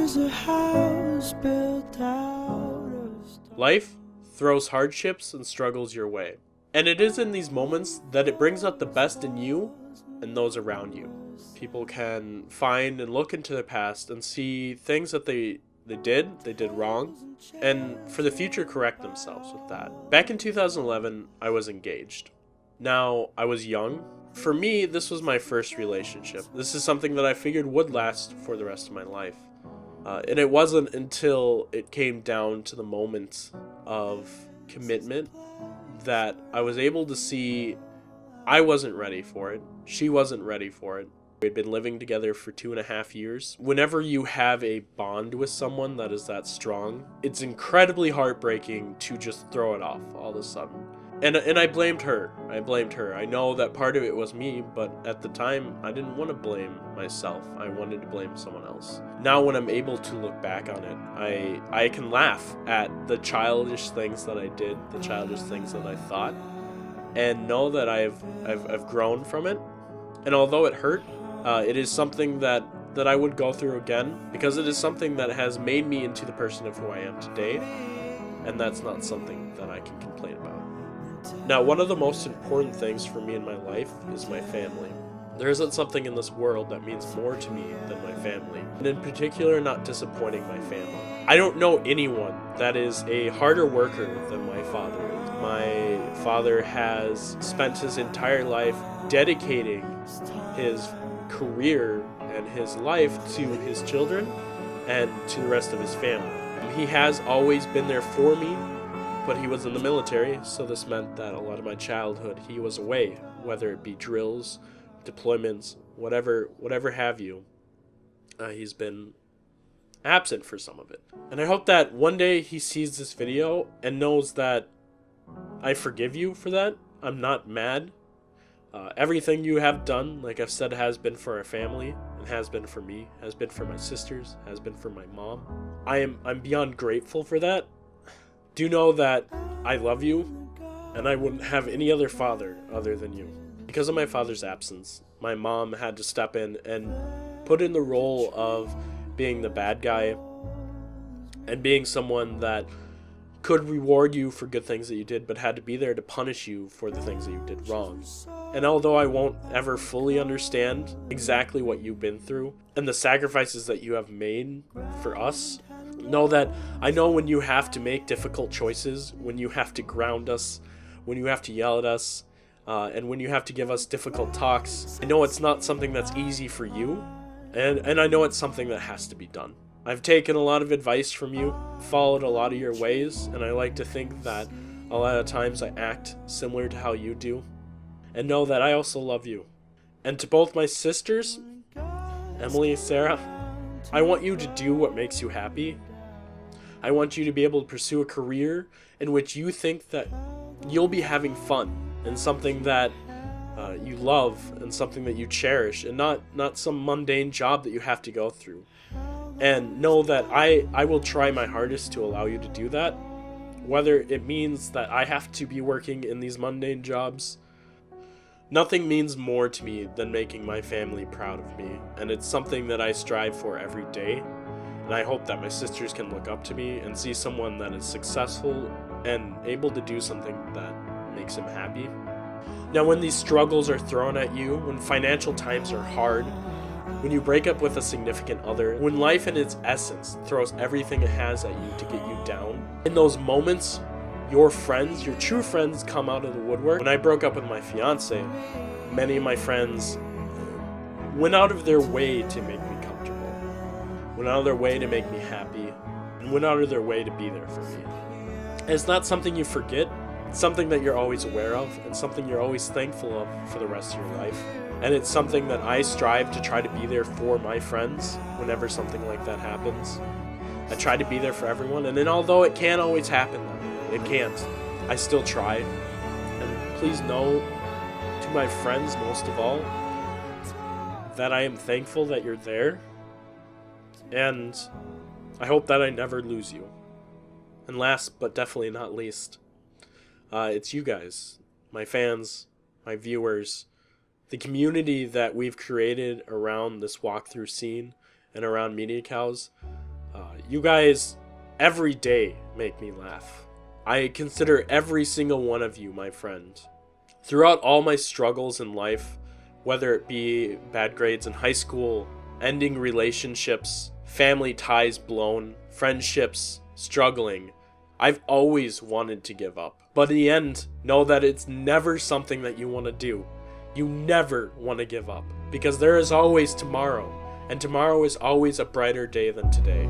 is a house built out of stone. Life throws hardships and struggles your way. And it is in these moments that it brings out the best in you and those around you. People can find and look into their past and see things that they did wrong, and for the future correct themselves with that. Back in 2011, I was engaged. Now, I was young. For me, this was my first relationship. This is something that I figured would last for the rest of my life. And it wasn't until it came down to the moment of commitment that I was able to see I wasn't ready for it. She wasn't ready for it. We'd been living together for 2.5 years. Whenever you have a bond with someone that is that strong, it's incredibly heartbreaking to just throw it off all of a sudden. And I blamed her. I know that part of it was me, but at the time, I didn't want to blame myself. I wanted to blame someone else. Now when I'm able to look back on it, I can laugh at the childish things that I did, the childish things that I thought, and know that I've grown from it. And although it hurt, it is something that I would go through again, because it is something that has made me into the person of who I am today, and that's not something that I can complain about. Now, one of the most important things for me in my life is my family. There isn't something in this world that means more to me than my family, and in particular, not disappointing my family. I don't know anyone that is a harder worker than my father is. My father has spent his entire life dedicating his career and his life to his children and to the rest of his family. He has always been there for me, but he was in the military, so this meant that a lot of my childhood he was away, whether it be drills, deployments, whatever have you. He's been absent for some of it. And I hope that one day he sees this video and knows that I forgive you for that. I'm not mad. Everything you have done, like I've said, has been for our family, and has been for me, has been for my sisters, has been for my mom. I'm beyond grateful for that. Do know that I love you, and I wouldn't have any other father other than you. Because of my father's absence, my mom had to step in and put in the role of being the bad guy and being someone that could reward you for good things that you did, but had to be there to punish you for the things that you did wrong. And although I won't ever fully understand exactly what you've been through and the sacrifices that you have made for us, know that I know when you have to make difficult choices, when you have to ground us, when you have to yell at us, and when you have to give us difficult talks. I know it's not something that's easy for you, and I know it's something that has to be done. I've taken a lot of advice from you, followed a lot of your ways, and I like to think that a lot of times I act similar to how you do, and know that I also love you. And to both my sisters, Emily and Sarah, I want you to do what makes you happy. I want you to be able to pursue a career in which you think that you'll be having fun, and something that you love, and something that you cherish, and not some mundane job that you have to go through. And know that I will try my hardest to allow you to do that, whether it means that I have to be working in these mundane jobs. Nothing means more to me than making my family proud of me, and it's something that I strive for every day. And I hope that my sisters can look up to me and see someone that is successful and able to do something that makes him happy. Now, when these struggles are thrown at you, when financial times are hard, when you break up with a significant other, when life in its essence throws everything it has at you to get you down, in those moments, your friends, your true friends, come out of the woodwork. When I broke up with my fiance, many of my friends went out of their way to make me comfortable, went out of their way to make me happy, and went out of their way to be there for me. And it's not something you forget. It's something that you're always aware of, and something you're always thankful of for the rest of your life. And it's something that I strive to try to be there for my friends whenever something like that happens. I try to be there for everyone, and then although it can't always happen, it can't, I still try. And please know, to my friends most of all, that I am thankful that you're there, and I hope that I never lose you. And last but definitely not least, it's you guys, my fans, my viewers, the community that we've created around this walkthrough scene and around Media Cows. You guys, every day, make me laugh. I consider every single one of you my friend. Throughout all my struggles in life, whether it be bad grades in high school, ending relationships, family ties blown, friendships struggling, I've always wanted to give up. But in the end, know that it's never something that you want to do. You never want to give up, because there is always tomorrow, and tomorrow is always a brighter day than today.